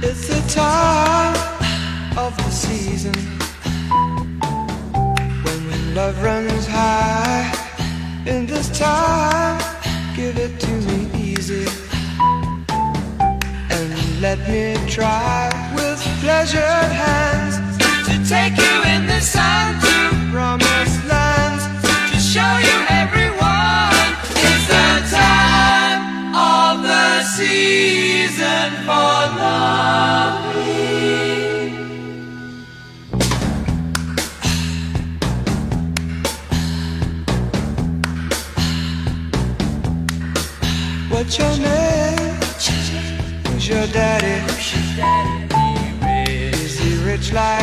It's the time of the season when love runs high. In this time, give it to me easy and let me try with pleasured hands to take you in the sun to promised lands, to show you everyone. It's the time of the season for loving. What's your name? Who's your daddy? Is he rich like